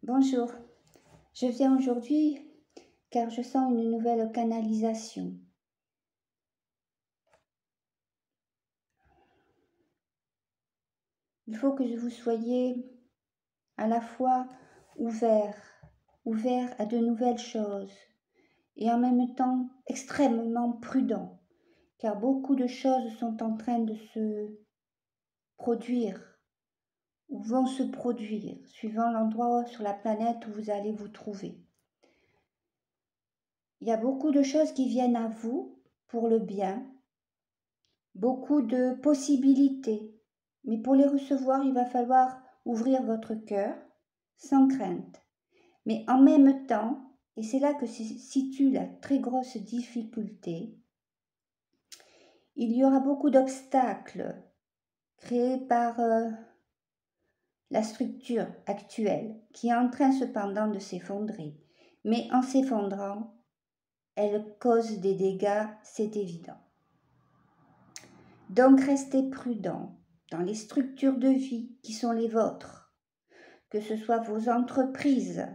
Bonjour, je viens aujourd'hui car je sens une nouvelle canalisation. Il faut que vous soyez à la fois ouvert à de nouvelles choses et en même temps extrêmement prudent, car beaucoup de choses sont en train de se produire ou vont se produire suivant l'endroit sur la planète où vous allez vous trouver. Il y a beaucoup de choses qui viennent à vous pour le bien, beaucoup de possibilités, mais pour les recevoir, il va falloir ouvrir votre cœur sans crainte. Mais en même temps, et c'est là que se situe la très grosse difficulté, il y aura beaucoup d'obstacles créés par la structure actuelle qui est en train cependant de s'effondrer. Mais en s'effondrant, elle cause des dégâts, c'est évident. Donc restez prudents dans les structures de vie qui sont les vôtres, que ce soit vos entreprises,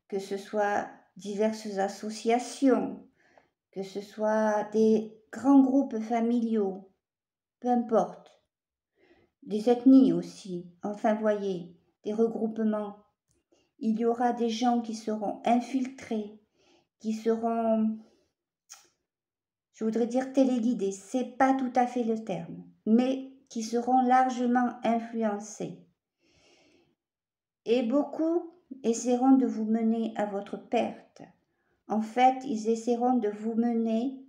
que ce soit diverses associations, que ce soit des grands groupes familiaux, peu importe, des ethnies aussi, enfin voyez, des regroupements. Il y aura des gens qui seront infiltrés, qui seront, je voudrais dire téléguidés, c'est pas tout à fait le terme, mais qui seront largement influencés. Et beaucoup essaieront de vous mener à votre perte. En fait, ils essaieront de vous mener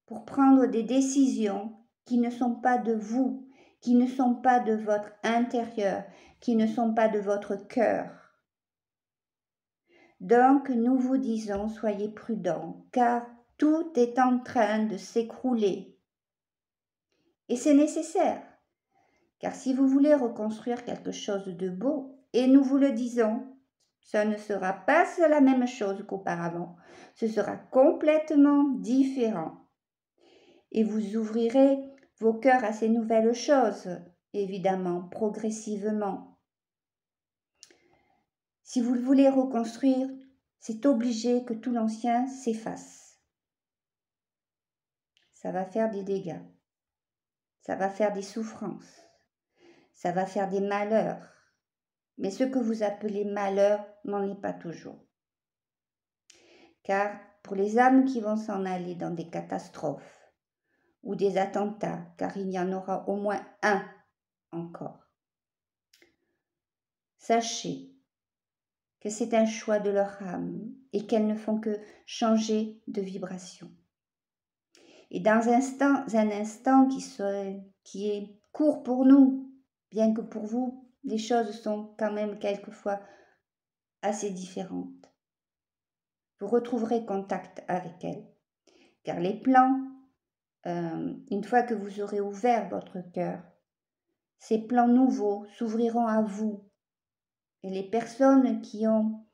pour prendre des décisions qui ne sont pas de vous, qui ne sont pas de votre intérieur, qui ne sont pas de votre cœur. Donc, nous vous disons, soyez prudents, car tout est en train de s'écrouler. Et c'est nécessaire, car si vous voulez reconstruire quelque chose de beau, et nous vous le disons, ce ne sera pas la même chose qu'auparavant, ce sera complètement différent. Et vous ouvrirez vos cœurs à ces nouvelles choses, évidemment, progressivement. Si vous le voulez reconstruire, c'est obligé que tout l'ancien s'efface. Ça va faire des dégâts, ça va faire des souffrances, ça va faire des malheurs. Mais ce que vous appelez malheur n'en est pas toujours. Car pour les âmes qui vont s'en aller dans des catastrophes ou des attentats, car il y en aura au moins un encore, sachez que c'est un choix de leur âme et qu'elles ne font que changer de vibration. Et dans un instant qui est court pour nous, bien que pour vous, les choses sont quand même quelquefois assez différentes, vous retrouverez contact avec elles. Car les plans, une fois que vous aurez ouvert votre cœur, ces plans nouveaux s'ouvriront à vous. Et les personnes qui ont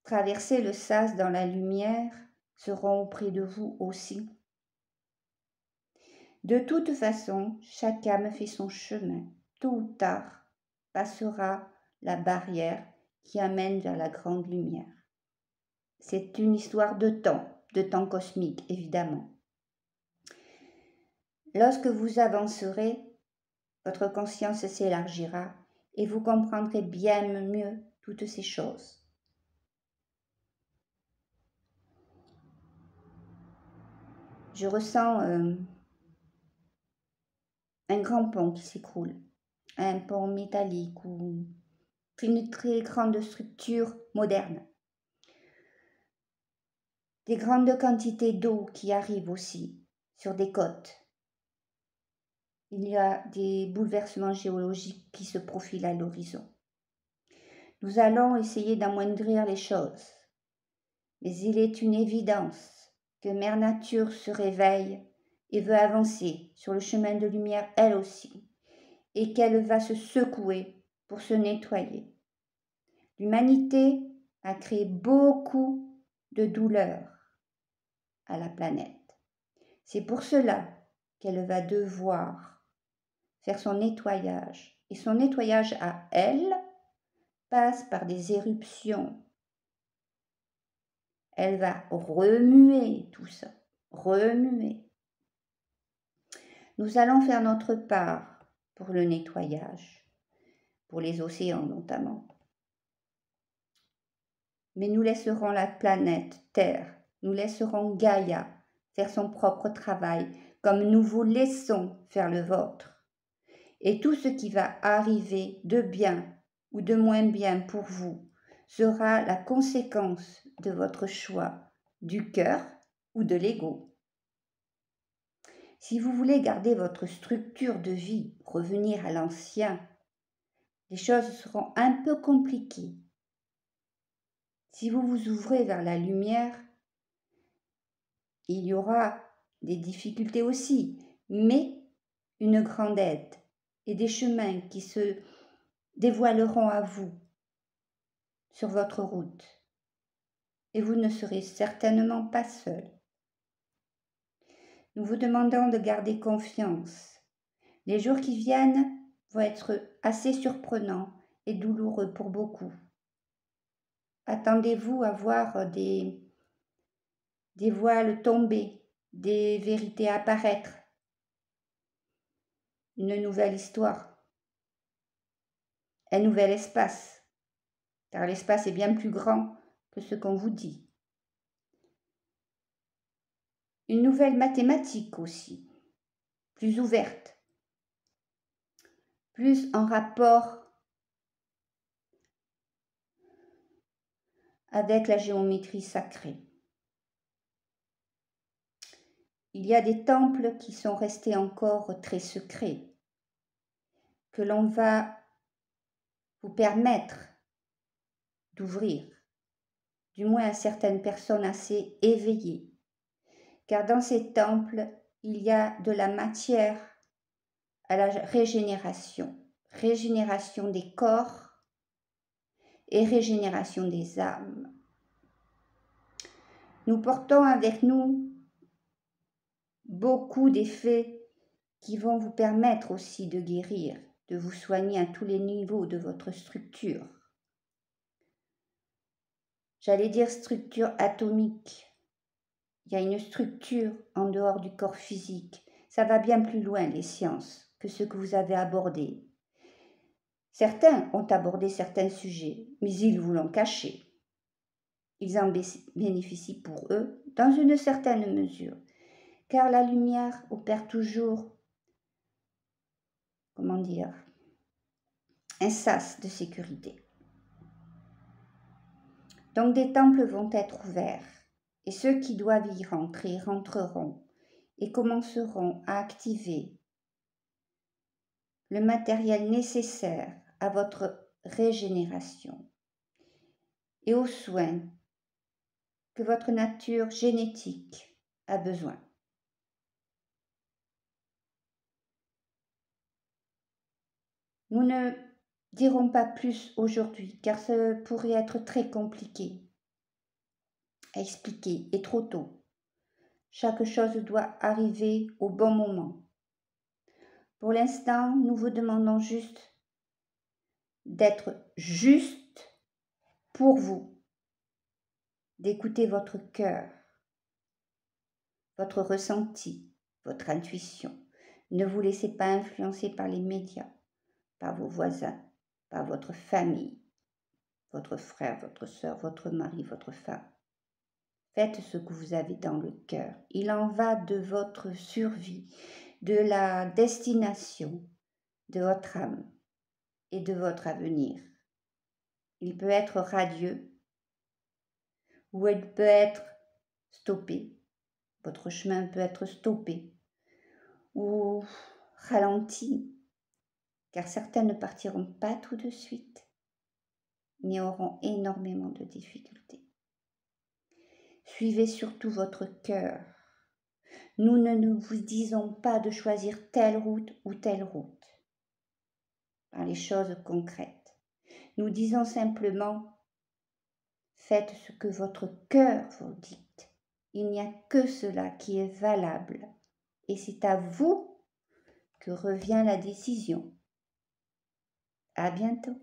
traversé le sas dans la lumière seront auprès de vous aussi. De toute façon, chaque âme fait son chemin. Tôt ou tard, passera la barrière qui amène vers la grande lumière. C'est une histoire de temps cosmique, évidemment. Lorsque vous avancerez, votre conscience s'élargira et vous comprendrez bien mieux toutes ces choses. Je ressens un grand pont qui s'écroule, un pont métallique ou une très grande structure moderne. Des grandes quantités d'eau qui arrivent aussi sur des côtes. Il y a des bouleversements géologiques qui se profilent à l'horizon. Nous allons essayer d'amoindrir les choses, mais il est une évidence que Mère Nature se réveille et veut avancer sur le chemin de lumière elle aussi, et qu'elle va se secouer pour se nettoyer. L'humanité a créé beaucoup de douleurs à la planète. C'est pour cela qu'elle va devoir faire son nettoyage. Et son nettoyage à elle passe par des éruptions. Elle va remuer tout ça, remuer. Nous allons faire notre part pour le nettoyage, pour les océans notamment. Mais nous laisserons la planète Terre, nous laisserons Gaïa faire son propre travail, comme nous vous laissons faire le vôtre. Et tout ce qui va arriver de bien ou de moins bien pour vous sera la conséquence de votre choix, du cœur ou de l'ego. Si vous voulez garder votre structure de vie, revenir à l'ancien, les choses seront un peu compliquées. Si vous vous ouvrez vers la lumière, il y aura des difficultés aussi, mais une grande aide et des chemins qui se dévoileront à vous sur votre route. Et vous ne serez certainement pas seul. Nous vous demandons de garder confiance. Les jours qui viennent vont être assez surprenants et douloureux pour beaucoup. Attendez-vous à voir des voiles tomber, des vérités apparaître, une nouvelle histoire, un nouvel espace, car l'espace est bien plus grand que ce qu'on vous dit. Une nouvelle mathématique aussi, plus ouverte, plus en rapport avec la géométrie sacrée. Il y a des temples qui sont restés encore très secrets, que l'on va vous permettre d'ouvrir, du moins à certaines personnes assez éveillées, car dans ces temples, il y a de la matière à la régénération des corps et régénération des âmes. Nous portons avec nous beaucoup d'effets qui vont vous permettre aussi de guérir, de vous soigner à tous les niveaux de votre structure. J'allais dire structure atomique. Il y a une structure en dehors du corps physique. Ça va bien plus loin, les sciences, que ce que vous avez abordé. Certains ont abordé certains sujets, mais ils vous l'ont caché. Ils en bénéficient pour eux dans une certaine mesure, car la lumière opère toujours, un sas de sécurité. Donc des temples vont être ouverts, et ceux qui doivent y rentrer rentreront et commenceront à activer le matériel nécessaire à votre régénération et aux soins que votre nature génétique a besoin. Nous ne dirons pas plus aujourd'hui, car ça pourrait être très compliqué à expliquer et trop tôt. Chaque chose doit arriver au bon moment. Pour l'instant, nous vous demandons juste d'être juste pour vous, d'écouter votre cœur, votre ressenti, votre intuition. Ne vous laissez pas influencer par les médias, par vos voisins, par votre famille, votre frère, votre soeur, votre mari, votre femme. Faites ce que vous avez dans le cœur. Il en va de votre survie, de la destination de votre âme et de votre avenir. Il peut être radieux ou il peut être stoppé. Votre chemin peut être stoppé ou ralenti, car certains ne partiront pas tout de suite, mais auront énormément de difficultés. Suivez surtout votre cœur. Nous ne vous disons pas de choisir telle route ou telle route, par les choses concrètes. Nous disons simplement, faites ce que votre cœur vous dit. Il n'y a que cela qui est valable, et c'est à vous que revient la décision. À bientôt.